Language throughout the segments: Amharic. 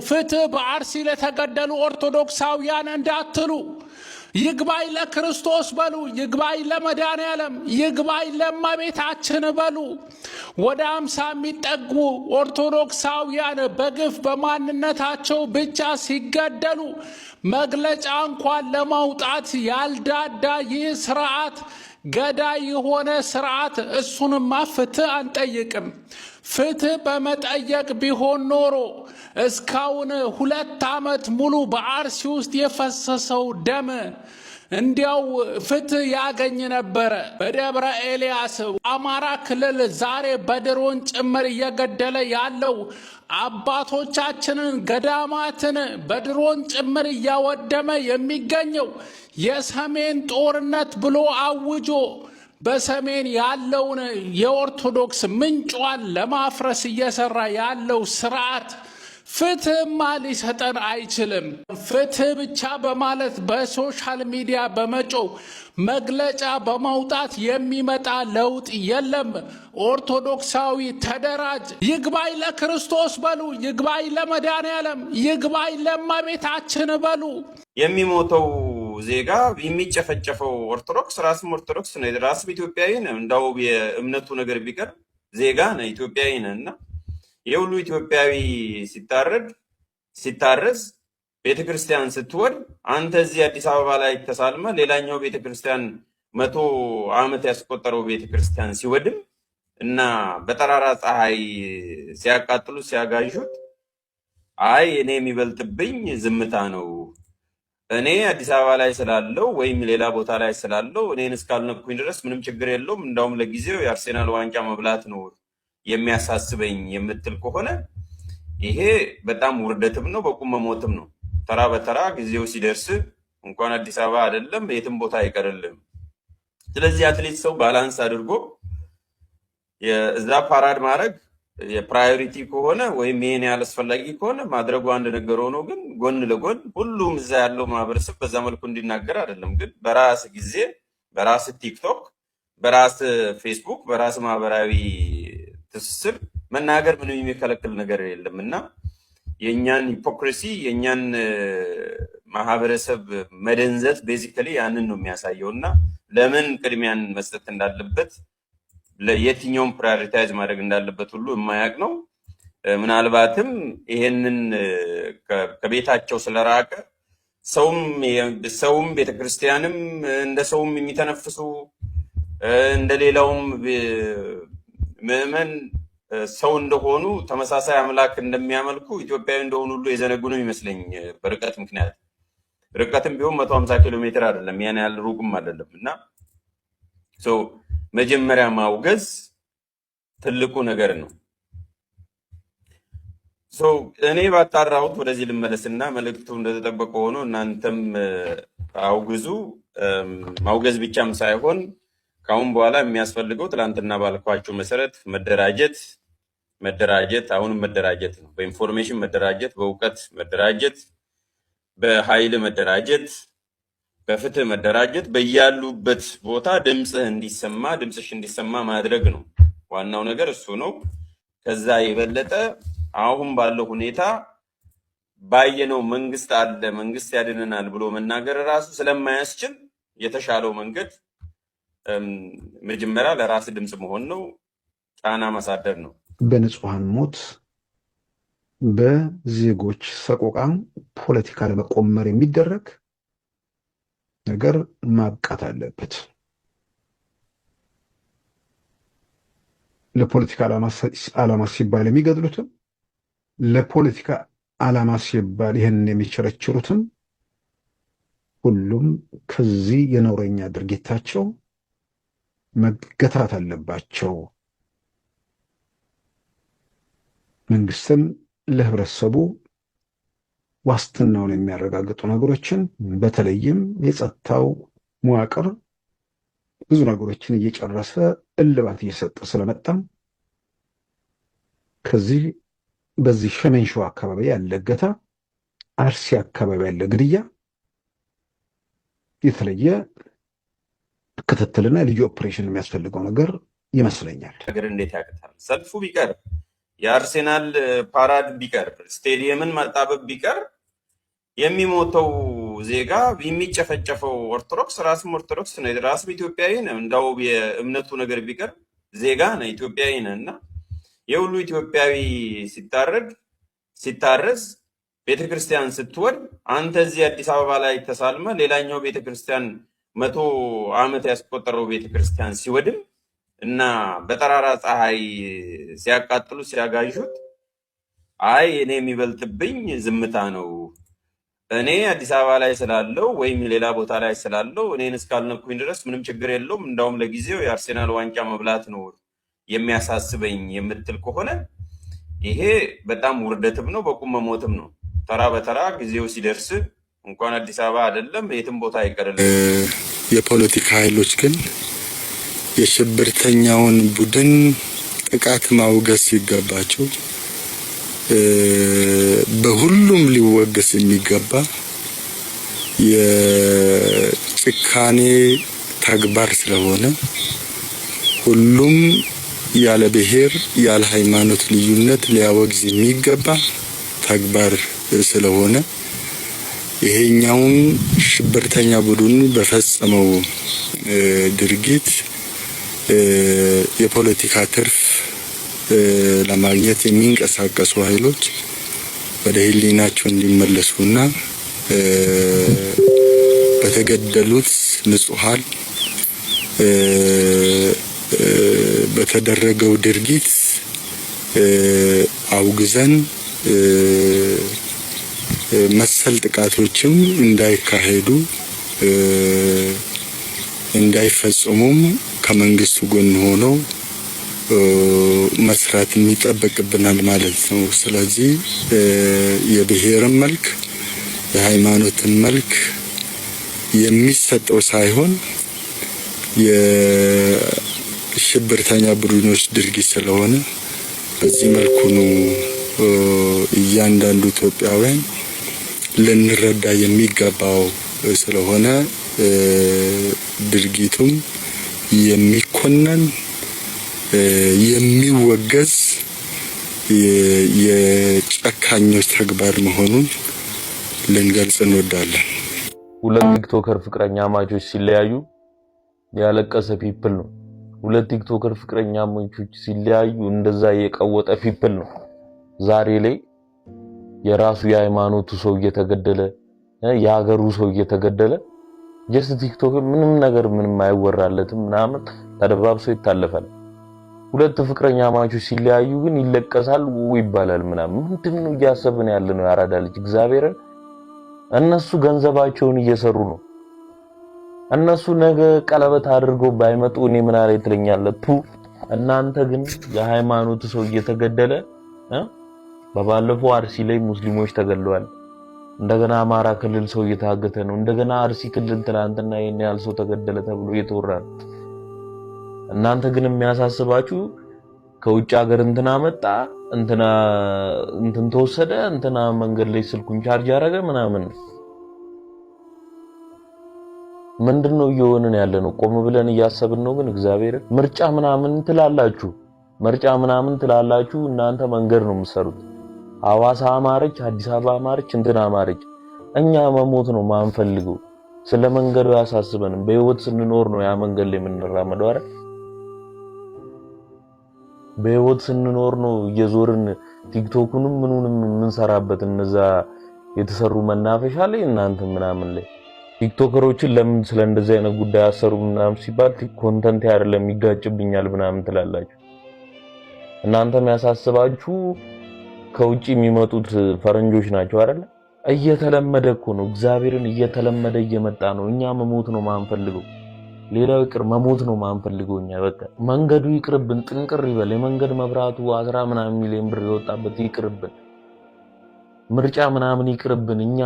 ፍትህ በአርሲ ለተገደሉ ኦርቶዶክሳውያን እንዳትሉ ይግባኝ ለክርስቶስ በሉ፣ ይግባኝ ለመድኃኔዓለም፣ ይግባኝ ለእመቤታችን በሉ። ወደ 50 የሚጠጉ ኦርቶዶክሳውያን በግፍ በማንነታቸው ብቻ ሲገደሉ መግለጫ እንኳን ለማውጣት ያልዳዳ ይህ ስርዓት ገዳይ የሆነ ስርዓት፣ እሱንማ ፍትህ አንጠይቅም። ፍትህ በመጠየቅ ቢሆን ኖሮ እስካሁን 2 ዓመት ሙሉ በአርሲ ውስጥ የፈሰሰው ደም እንዲያው ፍትህ ያገኝ ነበረ። በደብረ ኤልያስ አማራ ክልል ዛሬ በድሮን ጭምር እየገደለ ያለው አባቶቻችንን ገዳማትን በድሮን ጭምር እያወደመ የሚገኘው የሰሜን ጦርነት ብሎ አውጆ በሰሜን ያለውን የኦርቶዶክስ ምንጯን ለማፍረስ እየሰራ ያለው ስርዓት ፍትህማ ሊሰጠን አይችልም። ፍትህ ብቻ በማለት በሶሻል ሚዲያ በመጮው መግለጫ በማውጣት የሚመጣ ለውጥ የለም። ኦርቶዶክሳዊ ተደራጅ፣ ይግባኝ ለክርስቶስ በሉ፣ ይግባኝ ለመድኃኔዓለም፣ ይግባኝ ለእመቤታችን በሉ። የሚሞተው ዜጋ የሚጨፈጨፈው ኦርቶዶክስ ራስም ኦርቶዶክስ ነው፣ ራስም ኢትዮጵያዊ ነው። እንዳው የእምነቱ ነገር ቢቀር ዜጋ ነው፣ ኢትዮጵያዊ ነው። እና የሁሉ ኢትዮጵያዊ ሲታረዝ ቤተክርስቲያን ስትወድ አንተ እዚህ አዲስ አበባ ላይ ተሳልመ ሌላኛው ቤተክርስቲያን 100 ዓመት ያስቆጠረው ቤተክርስቲያን ሲወድም እና በጠራራ ፀሐይ ሲያቃጥሉ ሲያጋዡት፣ አይ እኔ የሚበልጥብኝ ዝምታ ነው፣ እኔ አዲስ አበባ ላይ ስላለው ወይም ሌላ ቦታ ላይ ስላለው እኔን እስካልነኩኝ ድረስ ምንም ችግር የለውም፣ እንዳውም ለጊዜው የአርሴናል ዋንጫ መብላት ነው የሚያሳስበኝ የምትል ከሆነ ይሄ በጣም ውርደትም ነው፣ በቁም መሞትም ነው። ተራ በተራ ጊዜው ሲደርስ እንኳን አዲስ አበባ አይደለም የትም ቦታ አይቀርልም። ስለዚህ አትሌት ሰው ባላንስ አድርጎ የዛ ፓራድ ማድረግ የፕራዮሪቲ ከሆነ ወይም ይሄን ያህል አስፈላጊ ከሆነ ማድረጉ አንድ ነገር ሆኖ ግን ጎን ለጎን ሁሉም እዛ ያለው ማህበረሰብ በዛ መልኩ እንዲናገር አይደለም። ግን በራስ ጊዜ በራስ ቲክቶክ፣ በራስ ፌስቡክ፣ በራስ ማህበራዊ ትስስር መናገር ምንም የሚከለክል ነገር የለም እና የእኛን ሂፖክሪሲ የእኛን ማህበረሰብ መደንዘት ቤዚካሊ ያንን ነው የሚያሳየው እና ለምን ቅድሚያን መስጠት እንዳለበት ለየትኛውም ፕራዮሪታይዝ ማድረግ እንዳለበት ሁሉ የማያውቅ ነው። ምናልባትም ይሄንን ከቤታቸው ስለራቀ ሰውም ቤተክርስቲያንም እንደ ሰውም የሚተነፍሱ እንደሌላውም ምዕመን ሰው እንደሆኑ ተመሳሳይ አምላክ እንደሚያመልኩ ኢትዮጵያዊ እንደሆኑ ሁሉ የዘነጉ ነው ይመስለኝ። በርቀት ምክንያት ርቀትም ቢሆን 150 ኪሎ ሜትር አይደለም፣ ያን ያህል ሩቅም አይደለም እና መጀመሪያ ማውገዝ ትልቁ ነገር ነው። እኔ ባጣራሁት ወደዚህ ልመለስና መልእክቱ እንደተጠበቀ ሆኖ እናንተም አውግዙ። ማውገዝ ብቻም ሳይሆን ካሁን በኋላ የሚያስፈልገው ትላንትና ባልኳችሁ መሰረት መደራጀት አሁንም መደራጀት ነው። በኢንፎርሜሽን መደራጀት፣ በእውቀት መደራጀት፣ በኃይል መደራጀት፣ በፍትህ መደራጀት፣ በያሉበት ቦታ ድምፅሽ እንዲሰማ ማድረግ ነው። ዋናው ነገር እሱ ነው። ከዛ የበለጠ አሁን ባለው ሁኔታ ባየነው መንግስት አለ መንግስት ያድነናል ብሎ መናገር ራሱ ስለማያስችል የተሻለው መንገድ መጀመሪያ ለራስ ድምፅ መሆን ነው፣ ጫና ማሳደር ነው። በንጹሃን ሞት በዜጎች ሰቆቃ ፖለቲካ ለመቆመር የሚደረግ ነገር ማብቃት አለበት። ለፖለቲካ ዓላማ ሲባል የሚገድሉትም ለፖለቲካ ዓላማ ሲባል ይህንን የሚቸረችሩትም ሁሉም ከዚህ የነውረኛ ድርጊታቸው መገታት አለባቸው። መንግስትም ለህብረተሰቡ ዋስትናውን የሚያረጋግጡ ነገሮችን በተለይም የጸጥታው መዋቅር ብዙ ነገሮችን እየጨረሰ እልባት እየሰጠ ስለመጣም በዚህ ሰሜን ሸዋ አካባቢ ያለ እገታ፣ አርሲ አካባቢ ያለ ግድያ የተለየ ክትትልና ልዩ ኦፕሬሽን የሚያስፈልገው ነገር ይመስለኛል። ነገር እንዴት ያቀታል? ሰልፉ ቢቀር የአርሴናል ፓራድ ቢቀር ስቴዲየምን ማጣበብ ቢቀር የሚሞተው ዜጋ የሚጨፈጨፈው ኦርቶዶክስ ራስም ኦርቶዶክስ ነው፣ ራስም ኢትዮጵያዊ ነው። እንዳው የእምነቱ ነገር ቢቀር ዜጋ ነው፣ ኢትዮጵያዊ ነው። እና የሁሉ ኢትዮጵያዊ ሲታረዝ ቤተክርስቲያን ስትወድ አንተ እዚህ አዲስ አበባ ላይ ተሳልመ ሌላኛው ቤተክርስቲያን 100 ዓመት ያስቆጠረው ቤተክርስቲያን ሲወድም እና በጠራራ ፀሐይ ሲያቃጥሉ ሲያጋዡት አይ እኔ የሚበልጥብኝ ዝምታ ነው፣ እኔ አዲስ አበባ ላይ ስላለው ወይም ሌላ ቦታ ላይ ስላለው እኔን እስካልነኩኝ ድረስ ምንም ችግር የለውም፣ እንዳውም ለጊዜው የአርሴናል ዋንጫ መብላት ነው የሚያሳስበኝ የምትል ከሆነ ይሄ በጣም ውርደትም ነው፣ በቁም መሞትም ነው። ተራ በተራ ጊዜው ሲደርስ እንኳን አዲስ አበባ አይደለም የትም ቦታ አይቀርልም። የፖለቲካ ኃይሎች ግን የሽብርተኛውን ቡድን ጥቃት ማውገዝ ሲገባቸው በሁሉም ሊወገዝ የሚገባ የጭካኔ ተግባር ስለሆነ ሁሉም ያለ ብሔር ያለ ሃይማኖት ልዩነት ሊያወግዝ የሚገባ ተግባር ስለሆነ ይሄኛውን ሽብርተኛ ቡድን በፈጸመው ድርጊት የፖለቲካ ትርፍ ለማግኘት የሚንቀሳቀሱ ኃይሎች ወደ ህሊናቸው እንዲመለሱና በተገደሉት ንጹሃን በተደረገው ድርጊት አውግዘን መሰል ጥቃቶችም እንዳይካሄዱ እንዳይፈጸሙም ከመንግስቱ ጎን ሆነው መስራት የሚጠበቅብናል ማለት ነው። ስለዚህ የብሔርን መልክ የሃይማኖትን መልክ የሚሰጠው ሳይሆን የሽብርተኛ ቡድኖች ድርጊት ስለሆነ በዚህ መልኩ ነው እያንዳንዱ ኢትዮጵያውያን ልንረዳ የሚገባው ስለሆነ ድርጊቱም የሚኮነን የሚወገዝ የጨካኞች ተግባር መሆኑን ልንገልጽ እንወዳለን። ሁለት ቲክቶከር ፍቅረኛ ማቾች ሲለያዩ ያለቀሰ ፒፕል ነው። ሁለት ቲክቶከር ፍቅረኛ ማቾች ሲለያዩ እንደዛ የቀወጠ ፒፕል ነው። ዛሬ ላይ የራሱ የሃይማኖቱ ሰው እየተገደለ የሀገሩ ሰው እየተገደለ ጀስት ቲክቶክ ምንም አይወራለትም ምናምን ተደባብሶ ይታለፋል። ሁለት ፍቅረኛ ማቾች ሲለያዩ ግን ይለቀሳል ይባላል ምናምን። ምንድነው እያሰብን ያለነው? ያራዳ ልጅ እግዚአብሔርን እነሱ ገንዘባቸውን እየሰሩ ነው። እነሱ ነገ ቀለበት አድርገው ባይመጡ እኔ ምን አለ ትለኛለህ? እናንተ ግን የሃይማኖቱ ሰው እየተገደለ በባለፈው አርሲ ላይ ሙስሊሞች ተገለዋል። እንደገና አማራ ክልል ሰው እየታገተ ነው። እንደገና አርሲ ክልል ትናንትና የኔ ያህል ሰው ተገደለ ተብሎ እየተወራ ነው። እናንተ ግን የሚያሳስባችሁ ከውጭ ሀገር እንትና መጣ እንትን ተወሰደ እንትና መንገድ ላይ ስልኩን ቻርጅ ያደረገ ምናምን። ምንድነው እየሆነን ያለነው? ቆም ብለን እያሰብን ነው። ግን እግዚአብሔር ምርጫ ምናምን ትላላችሁ እናንተ መንገድ ነው የምትሰሩት። ሐዋሳ አማረች፣ አዲስ አበባ አማረች፣ እንትና አማረች። እኛ መሞት ነው ማንፈልገው። ስለ መንገዱ ያሳስበንም። በህይወት ስንኖር ነው ያ መንገድ ላይ የምንራመደው አይደል? በህይወት ስንኖር ነው እየዞርን ቲክቶኩንም ምኑንም የምንሰራበት እነዛ የተሰሩ መናፈሻ ላይ እናንተ ምናምን ላይ ቲክቶከሮችን ለምን ስለ እንደዚህ አይነት ጉዳይ አሰሩ ምናምን ሲባል ኮንተንት አይደለም ይጋጭብኛል ምናምን ትላላችሁ። እናንተ የሚያሳስባችሁ ከውጪ የሚመጡት ፈረንጆች ናቸው አይደል? እየተለመደ እኮ ነው። እግዚአብሔርን እየተለመደ እየመጣ ነው። እኛ መሞት ነው ማንፈልገው። ሌላው ይቅር መሞት ነው ማንፈልገው። እኛ በቃ መንገዱ ይቅርብን፣ ጥንቅር ይበል። የመንገድ መብራቱ 10 ምናምን ሚሊዮን ብር የወጣበት ይቅርብን። ምርጫ ምናምን ይቅርብን። እኛ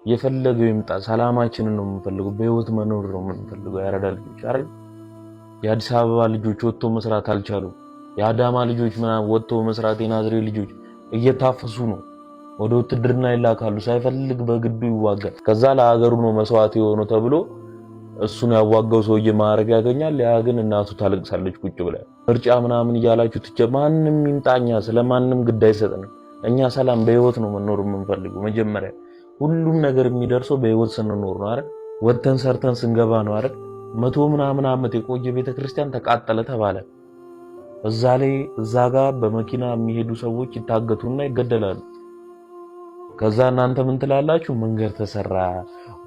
የፈለገው ይምጣ። ሰላማችንን ነው የምንፈልገው። በህይወት መኖር ነው የምንፈልገው። ያረዳ ልጆች አይደል? የአዲስ አበባ ልጆች ወጥቶ መስራት አልቻሉም። የአዳማ ልጆች ምናምን ወጥቶ መስራት የናዝሬት ልጆች እየታፈሱ ነው። ወደ ውትድርና ይላካሉ። ሳይፈልግ በግዱ ይዋጋል። ከዛ ለሀገሩ ነው መስዋዕት የሆነው ተብሎ እሱን ያዋጋው ሰውዬ ማዕረግ ያገኛል። ያ ግን እናቱ ታለቅሳለች ቁጭ ብላ። ምርጫ ምናምን እያላችሁ ማንም ይምጣኛ ስለማንም ግድ አይሰጥንም። እኛ ሰላም በህይወት ነው መኖር የምንፈልገው። መጀመሪያ ሁሉም ነገር የሚደርሰው በህይወት ስንኖር ነው አይደል? ወጥተን ሰርተን ስንገባ ነው አይደል? 100 ምናምን ዓመት የቆየ ቤተክርስቲያን ተቃጠለ ተባለ። እዛ ጋር በመኪና የሚሄዱ ሰዎች ይታገቱና ይገደላሉ። ከዛ እናንተ ምን ትላላችሁ? መንገድ ተሰራ፣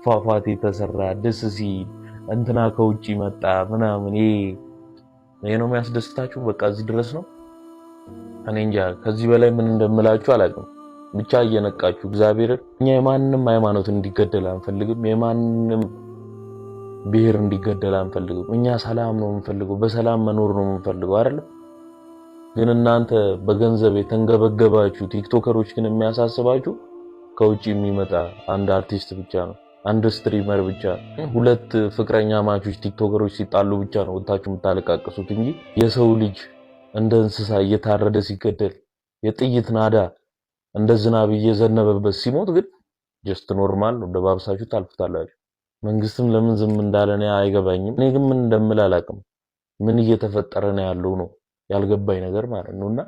ፏፏቴ ተሰራ፣ ደስ ሲል እንትና ከውጪ መጣ ምናምን። ይሄ ነው የሚያስደስታችሁ? በቃ እዚህ ድረስ ነው። እኔ እንጃ ከዚህ በላይ ምን እንደምላችሁ አላውቅም። ብቻ እየነቃችሁ እግዚአብሔር። እኛ የማንንም ሃይማኖት እንዲገደል አንፈልግም። የማንንም ብሔር እንዲገደል አንፈልግም። እኛ ሰላም ነው የምንፈልገው፣ በሰላም መኖር ነው የምንፈልገው አይደል? ግን እናንተ በገንዘብ የተንገበገባችሁ ቲክቶከሮች ግን የሚያሳስባችሁ ከውጪ የሚመጣ አንድ አርቲስት ብቻ ነው፣ አንድ ስትሪመር ብቻ፣ ሁለት ፍቅረኛ ማቾች ቲክቶከሮች ሲጣሉ ብቻ ነው ወጣችሁ የምታለቃቅሱት እንጂ የሰው ልጅ እንደ እንስሳ እየታረደ ሲገደል የጥይት ናዳ እንደ ዝናብ እየዘነበበት ሲሞት ግን ጀስት ኖርማል ነው፣ ደባብሳችሁ ታልፉታላችሁ። መንግስትም ለምን ዝም እንዳለ ነው አይገባኝም። እኔ ግን ምን እንደምል አላውቅም። ምን እየተፈጠረ ነው ያለው ነው ያልገባኝ ነገር ማለት ነውና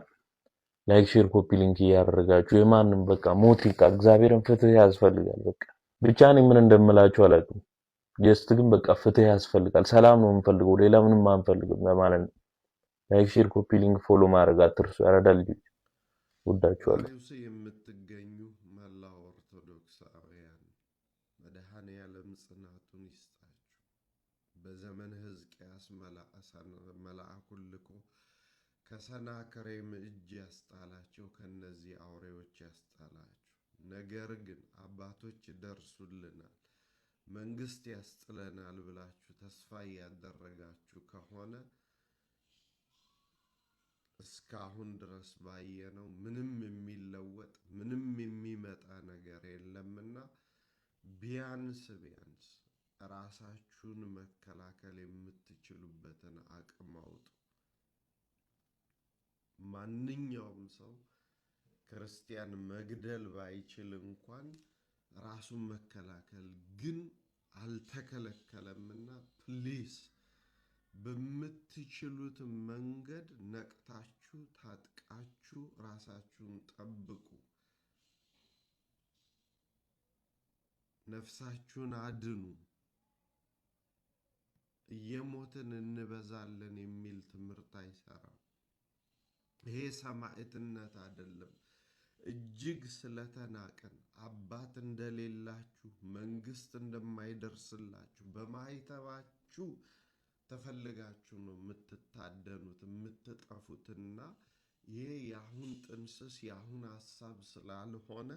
ላይክ ሼር ኮፒ ሊንክ እያደረጋችሁ የማንም በቃ ሞት ይጣ። እግዚአብሔርን ፍትህ ያስፈልጋል። በቃ ብቻ እኔ ምን እንደምላችሁ አላውቅም። ጀስት ግን በቃ ፍትህ ያስፈልጋል። ሰላም ነው የምንፈልገው፣ ሌላ ምንም አንፈልግም ማለት ነው። ላይክ ሼር ኮፒ ሊንክ ፎሎ ማድረግ አትርሱ። ያረዳ ልጆች ወዳችኋለሁ። የምትገኙ መላው ኦርቶዶክሳውያን መድኃኔዓለም ጽናቱን ይስጣችሁ። በዘመነ ሕዝቅያስ መልአኩን ልኮ ከሰናክሬም እጅ ያስጣላቸው ከነዚህ አውሬዎች ያስጣላችሁ። ነገር ግን አባቶች ደርሱልናል፣ መንግስት ያስጥለናል ብላችሁ ተስፋ ያደረጋችሁ ከሆነ እስካሁን ድረስ ባየነው ምንም የሚለወጥ ምንም የሚመጣ ነገር የለምና ቢያንስ ራሳችሁን መከላከል የምትችሉበትን አቅም አውጡ። ማንኛውም ሰው ክርስቲያን መግደል ባይችል እንኳን ራሱን መከላከል ግን አልተከለከለምና ፕሊስ በምትችሉት መንገድ ነቅታችሁ ታጥቃችሁ ራሳችሁን ጠብቁ። ነፍሳችሁን አድኑ። እየሞትን እንበዛለን የሚል ትምህርት አይሰራም። ይሄ ሰማዕትነት አይደለም። እጅግ ስለተናቀን አባት እንደሌላችሁ መንግስት እንደማይደርስላችሁ በማይተባችሁ ተፈልጋችሁ ነው የምትታደኑት የምትጠፉትና ይሄ የአሁን ጥንስስ የአሁን ሐሳብ ስላልሆነ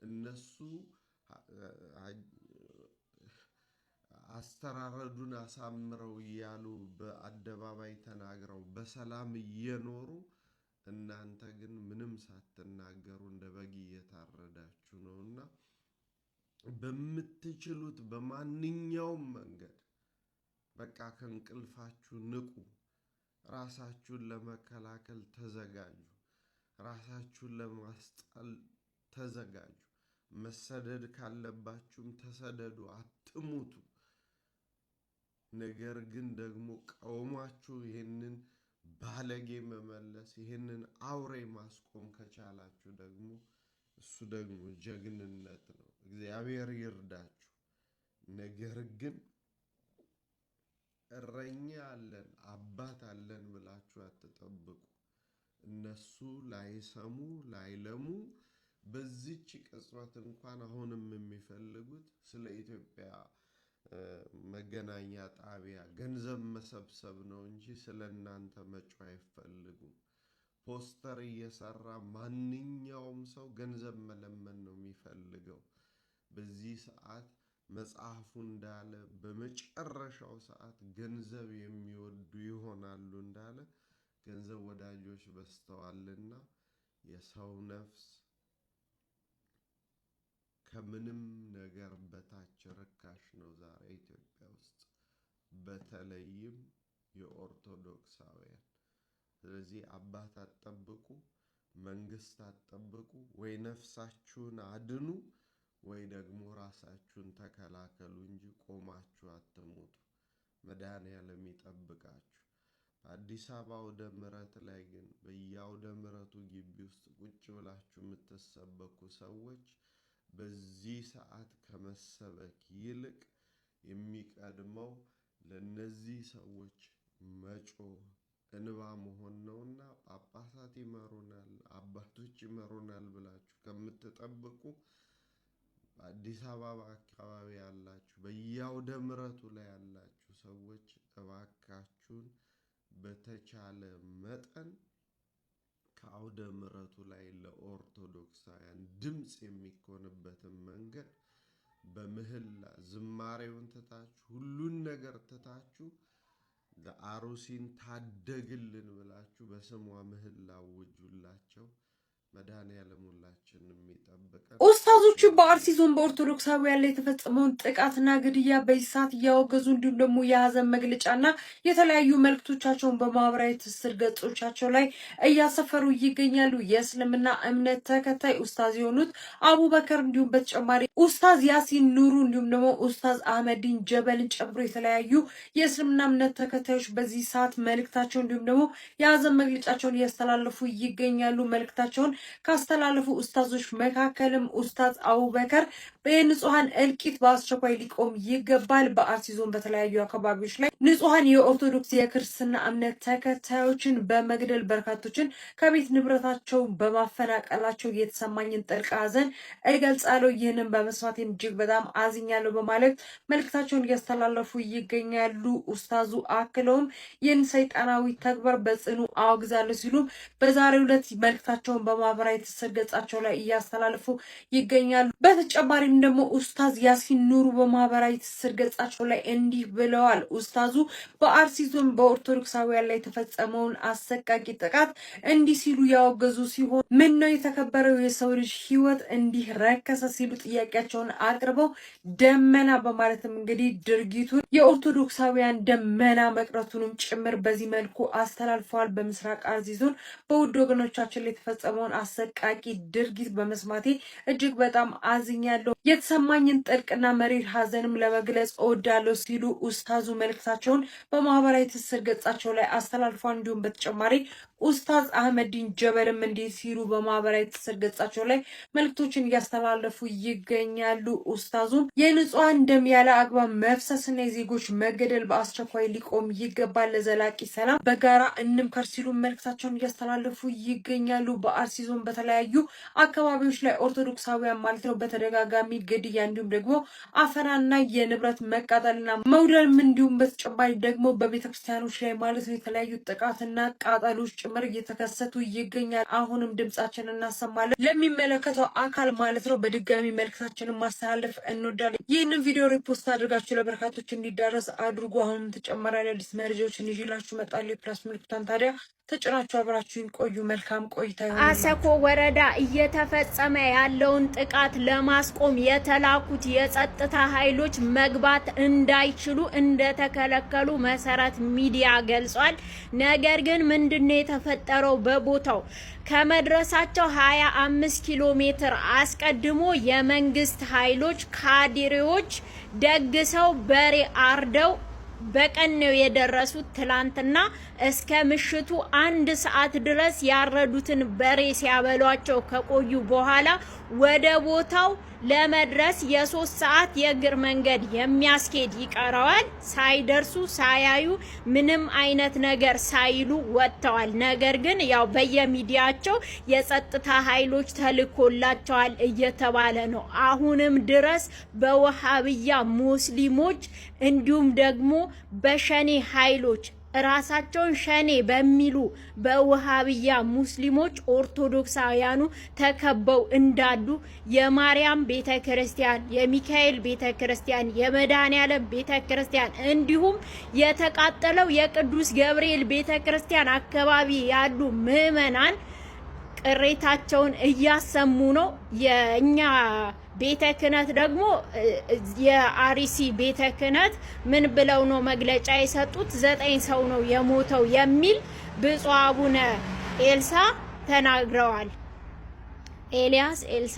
እነሱ አስተራረዱን አሳምረው እያሉ በአደባባይ ተናግረው በሰላም እየኖሩ እናንተ ግን ምንም ሳትናገሩ እንደ በግ እየታረዳችሁ ነውና በምትችሉት በማንኛውም መንገድ በቃ ከእንቅልፋችሁ ንቁ። ራሳችሁን ለመከላከል ተዘጋጁ። ራሳችሁን ለማስጣል ተዘጋጁ። መሰደድ ካለባችሁም ተሰደዱ፣ አትሙቱ። ነገር ግን ደግሞ ቀውማችሁ ይህንን ባለጌ መመለስ ይህንን አውሬ ማስቆም ከቻላችሁ ደግሞ እሱ ደግሞ ጀግንነት ነው። እግዚአብሔር ይርዳችሁ። ነገር ግን እረኛ አለን አባት አለን ብላችሁ አትጠብቁ። እነሱ ላይሰሙ ላይለሙ በዚች ቅጽበት እንኳን አሁንም የሚፈልጉት ስለ ኢትዮጵያ መገናኛ ጣቢያ ገንዘብ መሰብሰብ ነው እንጂ ስለናንተ መጮህ አይፈልጉም። ፖስተር እየሰራ ማንኛውም ሰው ገንዘብ መለመን ነው የሚፈልገው። በዚህ ሰዓት መጽሐፉ እንዳለ በመጨረሻው ሰዓት ገንዘብ የሚወዱ ይሆናሉ እንዳለ ገንዘብ ወዳጆች በስተዋልና የሰው ነፍስ ከምንም ነገር በታች ርካሽ ነው ዛሬ ኢትዮጵያ ውስጥ በተለይም የኦርቶዶክሳውያን። ስለዚህ አባት አትጠብቁ፣ መንግስት አትጠብቁ። ወይ ነፍሳችሁን አድኑ ወይ ደግሞ ራሳችሁን ተከላከሉ እንጂ ቆማችሁ አትሙቱ። መድኃኔዓለም ይጠብቃችሁ። አዲስ አበባ አውደ ምሕረት ላይ ግን በየአውደ ምሕረቱ ግቢ ውስጥ ቁጭ ብላችሁ የምትሰበኩ ሰዎች በዚህ ሰዓት ከመሰበክ ይልቅ የሚቀድመው ለነዚህ ሰዎች መጮህ እንባ መሆን ነውና ጳጳሳት ይመሩናል አባቶች ይመሩናል ብላችሁ ከምትጠብቁ አዲስ አበባ አካባቢ ያላችሁ በየአውደ ምሕረቱ ላይ ያላችሁ ሰዎች እባካችሁን በተቻለ መጠን ከአውደ ምሕረቱ ላይ ለኦርቶዶክሳውያን ድምጽ የሚኮንበትን መንገድ በምህላ ዝማሬውን ትታችሁ ሁሉን ነገር ትታችሁ ለአሩሲን ታደግልን ብላችሁ በስሟ ምህላ ውጁላቸው። መድኃኔዓለም ሁላችንን የሚጠብቀን። ኡስታዞቹ በአርሲ ዞን በኦርቶዶክሳውያን ላይ የተፈጸመውን ጥቃትና ግድያ በዚህ ሰዓት እያወገዙ እንዲሁም ደግሞ የሀዘን መግለጫና የተለያዩ መልእክቶቻቸውን በማህበራዊ ትስስር ገጾቻቸው ላይ እያሰፈሩ ይገኛሉ። የእስልምና እምነት ተከታይ ኡስታዝ የሆኑት አቡበከር እንዲሁም በተጨማሪ ኡስታዝ ያሲን ኑሩ እንዲሁም ደግሞ ኡስታዝ አህመዲን ጀበልን ጨምሮ የተለያዩ የእስልምና እምነት ተከታዮች በዚህ ሰዓት መልእክታቸው እንዲሁም ደግሞ የሀዘን መግለጫቸውን እያስተላለፉ ይገኛሉ። መልእክታቸውን ካስተላለፉ ኡስታዞች መካከልም ኡስታዝ አቡበከር በንጹሃን እልቂት በአስቸኳይ ሊቆም ይገባል። በአርሲ ዞን በተለያዩ አካባቢዎች ላይ ንጹሃን የኦርቶዶክስ የክርስትና እምነት ተከታዮችን በመግደል በርካቶችን ከቤት ንብረታቸው በማፈናቀላቸው የተሰማኝን ጥልቅ ሐዘን እገልጻለሁ። ይህንን በመስማቴም እጅግ በጣም አዝኛለሁ በማለት መልእክታቸውን እያስተላለፉ ይገኛሉ። ኡስታዙ አክለውም ይህን ሰይጣናዊ ተግባር በጽኑ አወግዛለሁ ሲሉም በዛሬው ዕለት መልእክታቸውን በማህበራዊ ትስስር ገጻቸው ላይ እያስተላለፉ ይገኛሉ። በተጨማሪም ደግሞ ኡስታዝ ያሲን ኑሩ በማህበራዊ ትስስር ገጻቸው ላይ እንዲህ ብለዋል። ኡስታዙ በአርሲ ዞን በኦርቶዶክሳውያን ላይ የተፈጸመውን አሰቃቂ ጥቃት እንዲህ ሲሉ ያወገዙ ሲሆን ምን ነው የተከበረው የሰው ልጅ ህይወት እንዲህ ረከሰ ሲሉ ጥያቄያቸውን አቅርበው ደመና በማለትም እንግዲህ ድርጊቱን የኦርቶዶክሳውያን ደመና መቅረቱንም ጭምር በዚህ መልኩ አስተላልፈዋል። በምስራቅ አርሲ ዞን በውድ ወገኖቻችን ላይ የተፈጸመውን አሰቃቂ ድርጊት በመስማቴ እጅግ በጣም አዝኛለሁ። የተሰማኝን ጥልቅና መሪር ሐዘንም ለመግለጽ እወዳለሁ ሲሉ ኡስታዙ መልእክታቸውን በማህበራዊ ትስስር ገጻቸው ላይ አስተላልፏል። እንዲሁም በተጨማሪ ኡስታዝ አህመዲን ጀበልም እንዲህ ሲሉ በማህበራዊ ትስስር ገጻቸው ላይ መልእክቶችን እያስተላለፉ ይገኛሉ። ኡስታዙም የንጹሃን ደም ያለ አግባብ መፍሰስና የዜጎች መገደል በአስቸኳይ ሊቆም ይገባል፣ ለዘላቂ ሰላም በጋራ እንምከር ሲሉ መልእክታቸውን እያስተላለፉ ይገኛሉ። በአርሲ ዞን በተለያዩ አካባቢዎች ላይ ኦርቶዶክሳውያን ማለት ነው በተደጋጋሚ ግድያ እንዲሁም ደግሞ አፈናና የንብረት መቃጠልና መውደም እንዲሁም በተጨማሪ ደግሞ በቤተክርስቲያኖች ላይ ማለት ነው የተለያዩ ጥቃትና ቃጠሎች ጭምር እየተከሰቱ ይገኛል። አሁንም ድምጻችንን እናሰማለን ለሚመለከተው አካል ማለት ነው። በድጋሚ መልእክታችንን ማስተላለፍ እንወዳለን። ይህንን ቪዲዮ ሪፖስት አድርጋችሁ ለበርካቶች እንዲዳረስ አድርጉ። አሁንም ተጨማሪ አዳዲስ መረጃዎችን ይዤላችሁ እመጣለሁ። የፕላስ ምልክቱን ታዲያ ተጭናችሁ አብራችሁን ቆዩ። መልካም ቆይታ ይሁን። አሰኮ ወረዳ እየተፈጸመ ያለውን ጥቃት ለማስቆም የተላኩት የጸጥታ ኃይሎች መግባት እንዳይችሉ እንደተከለከሉ መሰረት ሚዲያ ገልጿል። ነገር ግን ምንድነው የተፈጠረው? በቦታው ከመድረሳቸው 25 ኪሎ ሜትር አስቀድሞ የመንግስት ኃይሎች ካድሬዎች ደግሰው በሬ አርደው በቀን ነው የደረሱት። ትላንትና እስከ ምሽቱ 1 ሰዓት ድረስ ያረዱትን በሬ ሲያበሏቸው ከቆዩ በኋላ ወደ ቦታው ለመድረስ የ3 ሰዓት የእግር መንገድ የሚያስኬድ ይቀረዋል። ሳይደርሱ ሳያዩ ምንም አይነት ነገር ሳይሉ ወጥተዋል። ነገር ግን ያው በየሚዲያቸው የጸጥታ ኃይሎች ተልኮላቸዋል እየተባለ ነው። አሁንም ድረስ በወሃብያ ሙስሊሞች እንዲሁም ደግሞ በሸኔ ኃይሎች ራሳቸውን ሸኔ በሚሉ በወሃብያ ሙስሊሞች ኦርቶዶክሳውያኑ ተከበው እንዳሉ የማርያም ቤተክርስቲያን፣ የሚካኤል ቤተክርስቲያን፣ የመድኃኔዓለም ቤተክርስቲያን እንዲሁም የተቃጠለው የቅዱስ ገብርኤል ቤተክርስቲያን አካባቢ ያሉ ምዕመናን ቅሬታቸውን እያሰሙ ነው። የኛ ቤተ ክህነት ደግሞ የአርሲ ቤተ ክህነት ምን ብለው ነው መግለጫ የሰጡት? 9 ሰው ነው የሞተው የሚል ብፁዕ አቡነ ኤልሳ ተናግረዋል። ኤልያስ ኤልሳ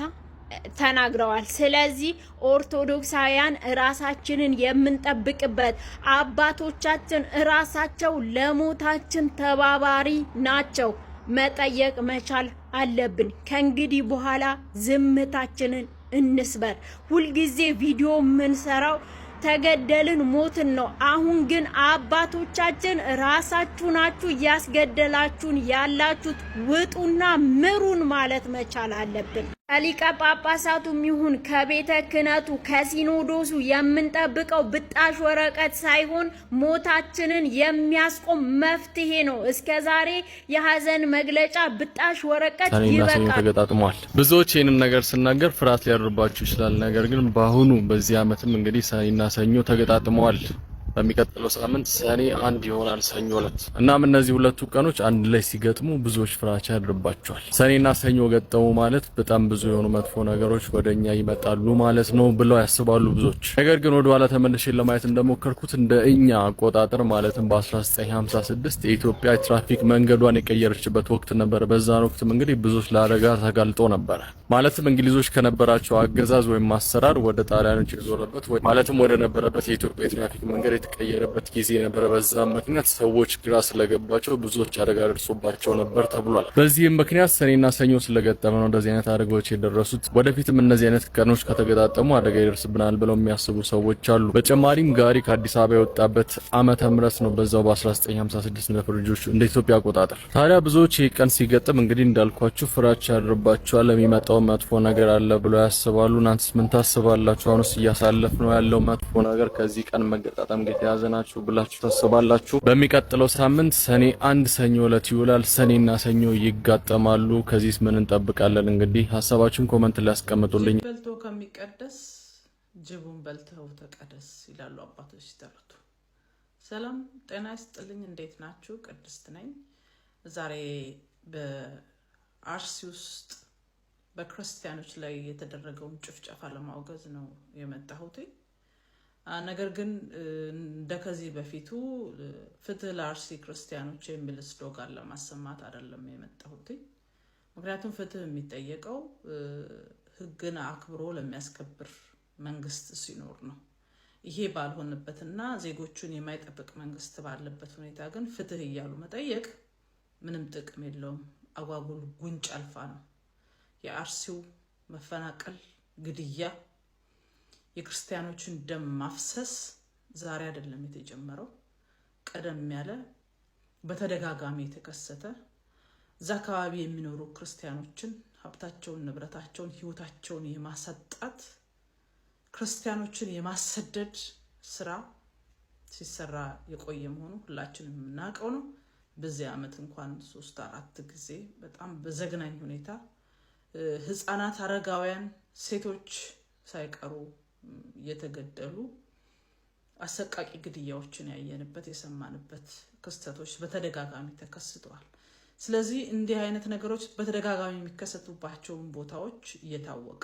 ተናግረዋል። ስለዚህ ኦርቶዶክሳውያን ራሳችንን የምንጠብቅበት አባቶቻችን ራሳቸው ለሞታችን ተባባሪ ናቸው። መጠየቅ መቻል አለብን። ከእንግዲህ በኋላ ዝምታችንን እንስበር። ሁልጊዜ ቪዲዮ የምንሰራው ተገደልን ሞትን ነው። አሁን ግን አባቶቻችን ራሳችሁ ናችሁ እያስገደላችሁን ያላችሁት፣ ውጡና ምሩን ማለት መቻል አለብን። ከሊቀ ጳጳሳቱም ይሁን ከቤተ ክህነቱ ከሲኖዶሱ የምንጠብቀው ብጣሽ ወረቀት ሳይሆን ሞታችንን የሚያስቆም መፍትሄ ነው። እስከዛሬ የሀዘን መግለጫ ብጣሽ ወረቀት ይበቃል። ተገጣጥሟል። ብዙዎች ይህንን ነገር ስናገር ፍርሃት ሊያደርባችሁ ይችላል። ነገር ግን በአሁኑ በዚህ ዓመትም እንግዲህ ሰኔና ሰኞ ተገጣጥመዋል። በሚቀጥለው ሳምንት ሰኔ 1 ይሆናል ሰኞ ዕለት። እናም እነዚህ ሁለቱ ቀኖች አንድ ላይ ሲገጥሙ ብዙዎች ፍራቻ ያድርባቸዋል። ሰኔና ሰኞ ገጠሙ ማለት በጣም ብዙ የሆኑ መጥፎ ነገሮች ወደኛ ይመጣሉ ማለት ነው ብለው ያስባሉ ብዙዎች። ነገር ግን ወደ ኋላ ተመልሼ ለማየት እንደሞከርኩት እንደ እኛ አቆጣጠር ማለትም በ1956 የኢትዮጵያ ትራፊክ መንገዷን የቀየረችበት ወቅት ነበር። በዛን ወቅትም እንግዲህ ብዙዎች ለአደጋ ተጋልጦ ነበር። ማለትም እንግሊዞች ከነበራቸው አገዛዝ ወይም አሰራር ወደ ጣሊያኖች የዞረበት ወይ ማለትም ወደ ነበረበት የኢትዮጵያ ትራፊክ መንገድ የተቀየረበት ጊዜ ነበር። በዛ ምክንያት ሰዎች ግራ ስለገባቸው ብዙዎች አደጋ ደርሶባቸው ነበር ተብሏል። በዚህም ምክንያት ሰኔና ሰኞ ስለገጠመ ነው እንደዚህ አይነት አደጋዎች የደረሱት። ወደፊትም እነዚህ አይነት ቀኖች ከተገጣጠሙ አደጋ ይደርስብናል ብለው የሚያስቡ ሰዎች አሉ። በተጨማሪም ጋሪ ከአዲስ አበባ የወጣበት ዓመተ ምህረት ነው በዛው በ1956 ለፈረንጆቹ እንደ ኢትዮጵያ አቆጣጠር። ታዲያ ብዙዎች ይህ ቀን ሲገጥም እንግዲህ እንዳልኳችሁ ፍራቻ ያድርባቸዋል። ለሚመጣው መጥፎ ነገር አለ ብለው ያስባሉ። እናንተስ ምን ታስባላችሁ? አሁንስ እያሳለፍ ነው ያለው መጥፎ ነገር ከዚህ ቀን መገጣጠም የተያዘናችሁ ብላችሁ ታስባላችሁ? በሚቀጥለው ሳምንት ሰኔ 1 ሰኞ ዕለት ይውላል። ሰኔና ሰኞ ይጋጠማሉ። ከዚህስ ምን እንጠብቃለን? እንግዲህ ሀሳባችሁን ኮሜንት ላይ አስቀምጡልኝ። በልቶ ከሚቀደስ ጅቡን በልተው ተቀደስ ይላሉ አባቶች ሲተርቱ። ሰላም ጤና ይስጥልኝ። እንዴት ናችሁ? ቅድስት ነኝ። ዛሬ በአርሲ ውስጥ በክርስቲያኖች ላይ የተደረገውን ጭፍጨፋ ለማውገዝ ነው የመጣሁት። ነገር ግን እንደከዚህ በፊቱ ፍትህ ለአርሲ ክርስቲያኖች የሚል ስሎጋን ለማሰማት አይደለም የመጣሁት። ምክንያቱም ፍትህ የሚጠየቀው ሕግን አክብሮ ለሚያስከብር መንግስት ሲኖር ነው። ይሄ ባልሆነበትና ዜጎቹን የማይጠብቅ መንግስት ባለበት ሁኔታ ግን ፍትህ እያሉ መጠየቅ ምንም ጥቅም የለውም። አጓጉል ጉንጭ አልፋ ነው። የአርሲው መፈናቀል፣ ግድያ፣ የክርስቲያኖችን ደም ማፍሰስ ዛሬ አይደለም የተጀመረው። ቀደም ያለ በተደጋጋሚ የተከሰተ እዛ አካባቢ የሚኖሩ ክርስቲያኖችን ሀብታቸውን፣ ንብረታቸውን፣ ህይወታቸውን የማሳጣት ክርስቲያኖችን የማሰደድ ስራ ሲሰራ የቆየ መሆኑ ሁላችንም የምናውቀው ነው። በዚህ ዓመት እንኳን 3-4 ጊዜ በጣም በዘግናኝ ሁኔታ ህፃናት፣ አረጋውያን፣ ሴቶች ሳይቀሩ የተገደሉ አሰቃቂ ግድያዎችን ያየንበት የሰማንበት ክስተቶች በተደጋጋሚ ተከስተዋል። ስለዚህ እንዲህ አይነት ነገሮች በተደጋጋሚ የሚከሰቱባቸውን ቦታዎች እየታወቀ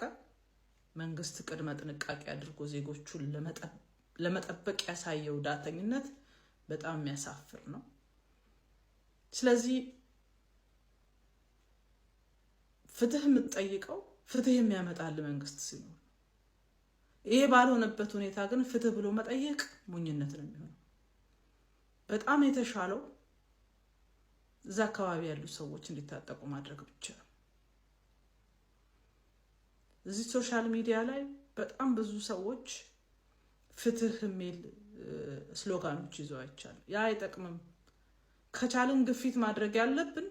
መንግስት ቅድመ ጥንቃቄ አድርጎ ዜጎቹን ለመጠበቅ ያሳየው ዳተኝነት በጣም የሚያሳፍር ነው። ስለዚህ ፍትህ የምትጠይቀው ፍትህ የሚያመጣል መንግስት ሲኖር፣ ይሄ ባልሆነበት ሁኔታ ግን ፍትህ ብሎ መጠየቅ ሞኝነት ነው የሚሆነው። በጣም የተሻለው እዛ አካባቢ ያሉ ሰዎች እንዲታጠቁ ማድረግ ብቻ ነው። እዚህ ሶሻል ሚዲያ ላይ በጣም ብዙ ሰዎች ፍትህ የሚል ስሎጋኖች ይዘው አይቻል። ያ አይጠቅምም። ከቻልን ግፊት ማድረግ ያለብን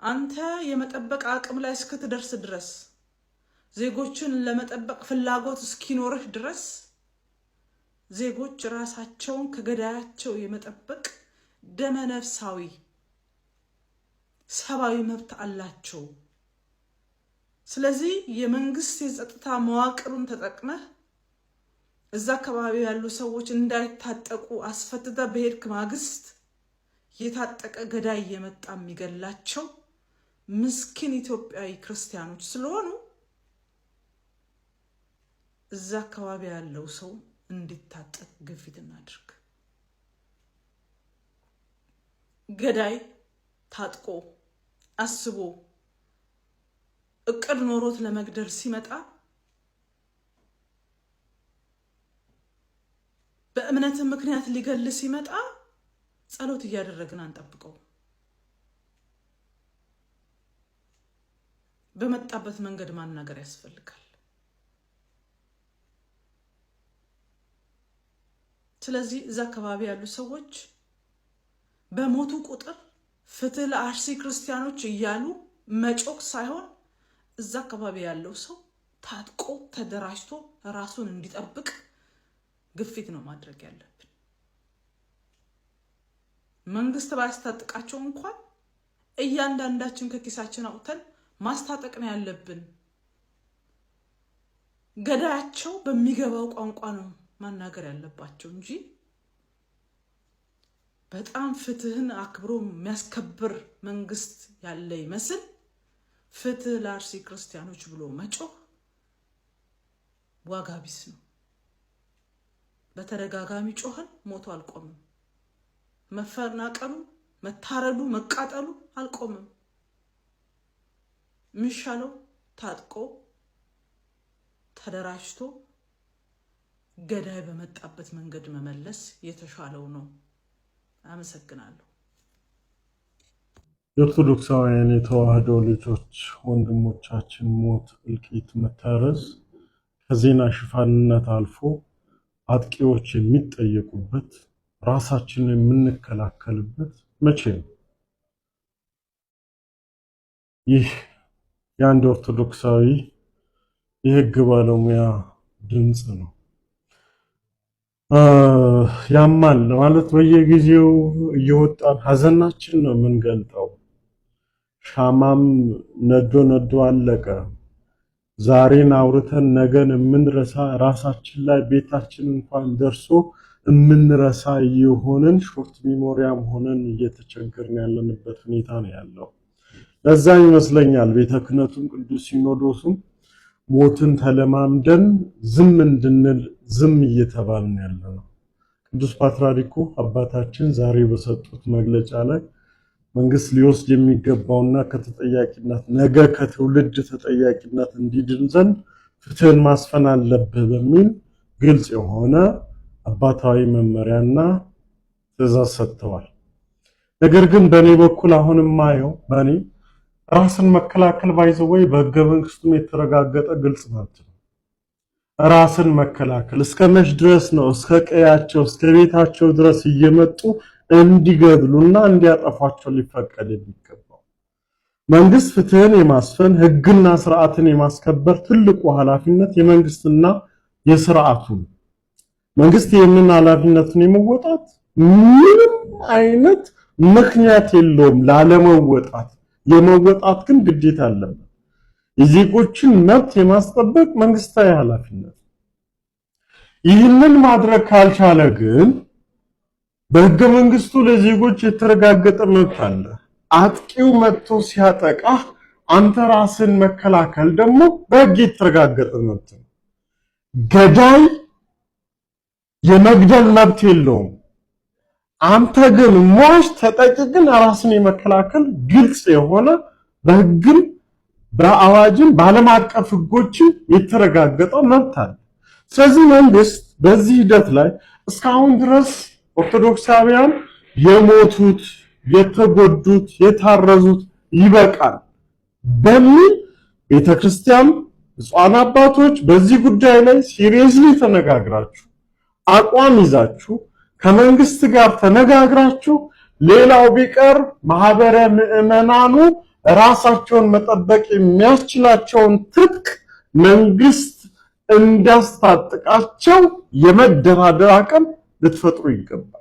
አንተ የመጠበቅ አቅም ላይ እስክትደርስ ድረስ ዜጎችን ለመጠበቅ ፍላጎት እስኪኖርህ ድረስ ዜጎች ራሳቸውን ከገዳያቸው የመጠበቅ ደመነፍሳዊ ሰብአዊ መብት አላቸው። ስለዚህ የመንግስት የጸጥታ መዋቅሩን ተጠቅመህ እዛ አካባቢ ያሉ ሰዎች እንዳይታጠቁ አስፈትተህ በሄድክ ማግስት የታጠቀ ገዳይ የመጣ የሚገላቸው ምስኪን ኢትዮጵያዊ ክርስቲያኖች ስለሆኑ እዛ አካባቢ ያለው ሰው እንዲታጠቅ ግፊት እናድርግ። ገዳይ ታጥቆ አስቦ እቅድ ኖሮት ለመግደል ሲመጣ በእምነት ምክንያት ሊገል ሲመጣ ጸሎት እያደረግን አንጠብቀው። በመጣበት መንገድ ማናገር ያስፈልጋል። ስለዚህ እዛ አካባቢ ያሉ ሰዎች በሞቱ ቁጥር ፍትህ ለአርሲ ክርስቲያኖች እያሉ መጮክ ሳይሆን እዛ አካባቢ ያለው ሰው ታጥቆ ተደራጅቶ ራሱን እንዲጠብቅ ግፊት ነው ማድረግ ያለብን። መንግስት ባያስታጥቃቸው እንኳን እያንዳንዳችን ከኪሳችን አውጥተን ማስታጠቅ ነው ያለብን። ገዳያቸው በሚገባው ቋንቋ ነው ማናገር ያለባቸው እንጂ በጣም ፍትህን አክብሮ የሚያስከብር መንግስት ያለ ይመስል ፍትህ ለአርሲ ክርስቲያኖች ብሎ መጮህ ዋጋ ቢስ ነው። በተደጋጋሚ ጮህን ሞቱ አልቆምም። መፈናቀሉ፣ መታረዱ፣ መቃጠሉ አልቆምም። ምሻለው ታጥቆ ተደራጅቶ ገዳይ በመጣበት መንገድ መመለስ የተሻለው ነው። አመሰግናለሁ። የኦርቶዶክሳውያን የተዋህዶ ልጆች ወንድሞቻችን ሞት፣ እልቂት፣ መታረስ ከዜና ሽፋንነት አልፎ አጥቂዎች የሚጠየቁበት ራሳችንን የምንከላከልበት መቼ ነው? ይህ የአንድ ኦርቶዶክሳዊ የህግ ባለሙያ ድምጽ ነው። ያማል ማለት በየጊዜው እየወጣን ሀዘናችን ነው የምንገልጠው። ሻማም ነዶ አለቀ። ዛሬን አውርተን ነገን የምንረሳ ራሳችን ላይ ቤታችን እንኳን ደርሶ የምንረሳ የሆነን ሾርት ሚሞሪያም ሆነን እየተቸገርን ያለንበት ሁኔታ ነው ያለው። ለዛ ይመስለኛል ቤተ ክህነቱም ቅዱስ ሲኖዶሱም ሞትን ተለማምደን ዝም እንድንል ዝም እየተባልን ያለነው። ቅዱስ ፓትርያርኩ አባታችን ዛሬ በሰጡት መግለጫ ላይ መንግስት ሊወስድ የሚገባውና ከተጠያቂነት ነገ ከትውልድ ተጠያቂነት እንዲድን ዘንድ ፍትህን ማስፈን አለብህ በሚል ግልጽ የሆነ አባታዊ መመሪያና ትዕዛዝ ሰጥተዋል። ነገር ግን በኔ በኩል አሁንም ማየው በኔ ራስን መከላከል ባይዘወይ በህገ መንግስቱም የተረጋገጠ ግልጽ መብት ነው። ራስን መከላከል እስከ መች ድረስ ነው? እስከ ቀያቸው እስከ ቤታቸው ድረስ እየመጡ እንዲገድሉና እንዲያጠፏቸው ሊፈቀድ የሚገባው? መንግስት ፍትህን የማስፈን ህግና ስርዓትን የማስከበር ትልቁ ኃላፊነት የመንግስትና የስርዓቱ ነው። መንግስት ይህንን ኃላፊነቱን የመወጣት ምንም አይነት ምክንያት የለውም ላለመወጣት። የመወጣት ግን ግዴታ አለበት። የዜጎችን መብት የማስጠበቅ መንግስታዊ ኃላፊነት። ይህንን ማድረግ ካልቻለ ግን በህገ መንግስቱ ለዜጎች የተረጋገጠ መብት አለ። አጥቂው መጥቶ ሲያጠቃ አንተ ራስን መከላከል ደግሞ በህግ የተረጋገጠ መብት ነው። ገዳይ የመግደል መብት የለውም። አንተ ግን ሟች ተጠቂ ግን ራስን የመከላከል ግልጽ የሆነ በህግም በአዋጅም በዓለም አቀፍ ህጎችም የተረጋገጠ መብት አለ። ስለዚህ መንግስት በዚህ ሂደት ላይ እስካሁን ድረስ ኦርቶዶክሳውያን የሞቱት፣ የተጎዱት፣ የታረዙት ይበቃል በሚል ቤተክርስቲያን ብፁዓን አባቶች በዚህ ጉዳይ ላይ ሲሪየስሊ ተነጋግራችሁ አቋም ይዛችሁ ከመንግስት ጋር ተነጋግራችሁ ሌላው ቢቀር ማህበረ ምዕመናኑ ራሳቸውን መጠበቅ የሚያስችላቸውን ትጥቅ መንግስት እንዳስታጥቃቸው የመደራደር አቅም ልትፈጥሩ ይገባል።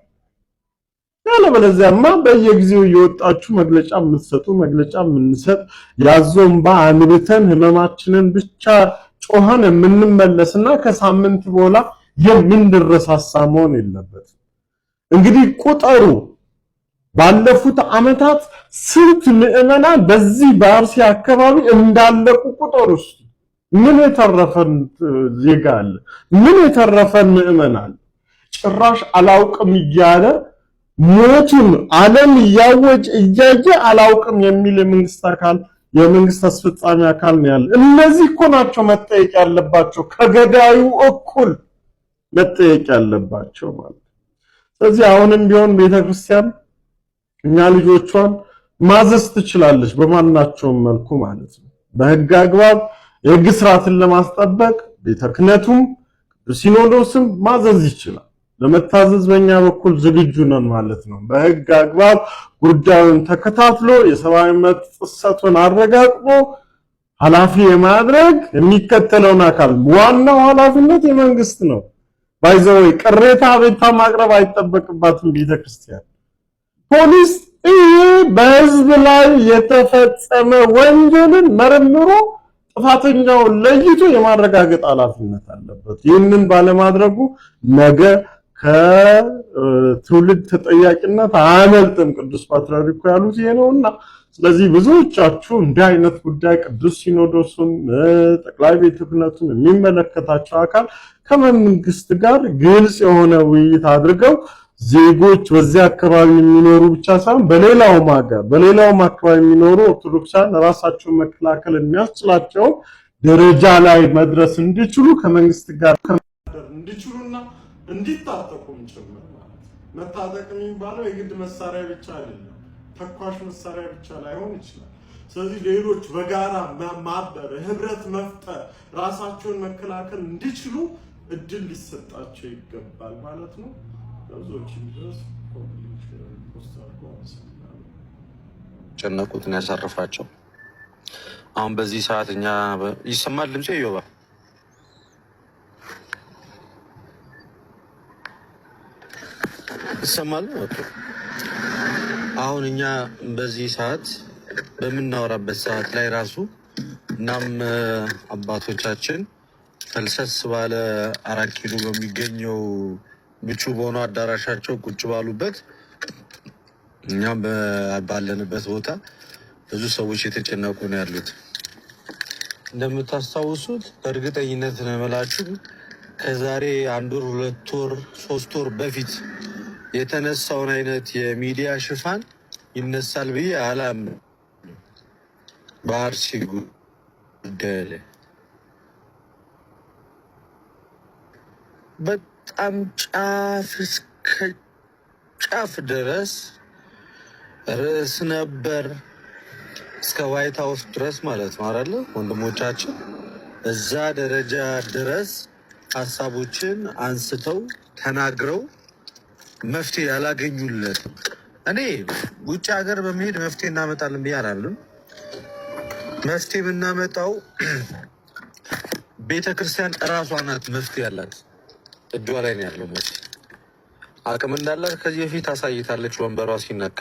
ያለበለዚያማ በየጊዜው እየወጣችሁ መግለጫ የምትሰጡ መግለጫ የምንሰጥ ያዞምባ አንብተን ህመማችንን ብቻ ጮኸን የምንመለስና ከሳምንት በኋላ የምንረሳሳ መሆን የለበትም። እንግዲህ ቁጥሩ ባለፉት አመታት ስንት ምዕመናን በዚህ በአርሲ አካባቢ እንዳለቁ ቁጥሩ ምን የተረፈን ዜጋ አለ? ምን የተረፈን ምዕመን አለ? ጭራሽ አላውቅም እያለ ሞቱን ዓለም እያወጀ እያየ አላውቅም የሚል የመንግስት አካል የመንግስት አስፈጻሚ አካል ነው ያለ። እነዚህ እኮ ናቸው መጠየቅ ያለባቸው ከገዳዩ እኩል። መጠየቅ ያለባቸው ማለት። ስለዚህ አሁንም ቢሆን ቤተክርስቲያን እኛ ልጆቿን ማዘዝ ትችላለች በማናቸውም መልኩ ማለት ነው። በህግ አግባብ የህግ ስርዓትን ለማስጠበቅ ቤተ ክህነቱም ሲኖዶስም ማዘዝ ይችላል። ለመታዘዝ በእኛ በኩል ዝግጁ ነን ማለት ነው። በህግ አግባብ ጉዳዩን ተከታትሎ የሰብአዊ መብት ጥሰቱን አረጋግጦ ኃላፊ የማድረግ የሚከተለውን አካል ዋናው ኃላፊነት የመንግስት ነው። ባይዘው ቅሬታ አቤቱታ ማቅረብ አይጠበቅባትም ቤተክርስቲያን። ፖሊስ በህዝብ ላይ የተፈጸመ ወንጀልን መርምሮ ጥፋተኛውን ለይቶ የማረጋገጥ ኃላፊነት አለበት። ይህንን ባለማድረጉ ነገ ከትውልድ ተጠያቂነት አያመልጥም። ቅዱስ ፓትርያርኩ ያሉት ይሄ ነውና ስለዚህ ብዙዎቻችሁ እንዲህ አይነት ጉዳይ ቅዱስ ሲኖዶሱን ጠቅላይ ቤተ ክህነቱን የሚመለከታቸው አካል ከመንግስት ጋር ግልጽ የሆነ ውይይት አድርገው ዜጎች በዚያ አካባቢ የሚኖሩ ብቻ ሳይሆን በሌላውም አካባቢ የሚኖሩ ኦርቶዶክሳን ራሳቸውን መከላከል የሚያስችላቸው ደረጃ ላይ መድረስ እንዲችሉ ከመንግስት ጋር እንዲችሉና እንዲታጠቁም ጭምር ማለት መታጠቅ የሚባለው የግድ መሳሪያ ብቻ አይደለም፣ ተኳሽ መሳሪያ ብቻ ላይሆን ይችላል። ስለዚህ ሌሎች በጋራ ማበር፣ ህብረት መፍጠር፣ ራሳቸውን መከላከል እንዲችሉ እድል ሊሰጣቸው ይገባል ማለት ነው። ጨነቁትን ያሳርፋቸው። አሁን በዚህ ሰዓት እኛ ይሰማል ድምጼ ይዮባ ይሰማል። ኦኬ አሁን እኛ በዚህ ሰዓት በምናወራበት ሰዓት ላይ ራሱ እናም አባቶቻችን ፈልሰስ ባለ 4 ኪሎ በሚገኘው ምቹ በሆነው አዳራሻቸው ቁጭ ባሉበት እኛም ባለንበት ቦታ ብዙ ሰዎች የተጨነቁ ነው ያሉት። እንደምታስታውሱት እርግጠኝነት ነው የምላችሁ ከዛሬ 1 ወር 2 ወር 3 ወር በፊት የተነሳውን አይነት የሚዲያ ሽፋን ይነሳል ብዬ አላምንም። በአርሲ ጉዳይ ላይ በጣም ጫፍ እስከ ጫፍ ድረስ ርዕስ ነበር፣ እስከ ዋይት ሃውስ ድረስ ማለት ነው አይደለ ወንድሞቻችን? እዛ ደረጃ ድረስ ሀሳቦችን አንስተው ተናግረው መፍትሄ ያላገኙለት። እኔ ውጭ ሀገር በመሄድ መፍትሄ እናመጣለን ብዬ አላምንም። መፍትሄ የምናመጣው ቤተክርስቲያን እራሷ ናት መፍትሄ ያላት፣ እጇ ላይ ነው ያለው መፍትሄ። አቅም እንዳላት ከዚህ በፊት አሳይታለች ወንበሯ ሲነካ።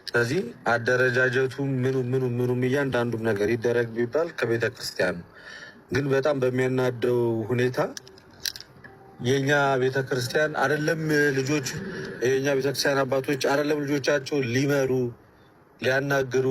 ስለዚህ አደረጃጀቱ ምኑም እያንዳንዱም ነገር ይደረግ ቢባል ከቤተክርስቲያን ነው። ግን በጣም በሚያናደው ሁኔታ የኛ ቤተክርስቲያን አይደለም ልጆች የኛ ቤተክርስቲያን አባቶች አይደለም ልጆቻቸው ሊመሩ ሊያናግሩ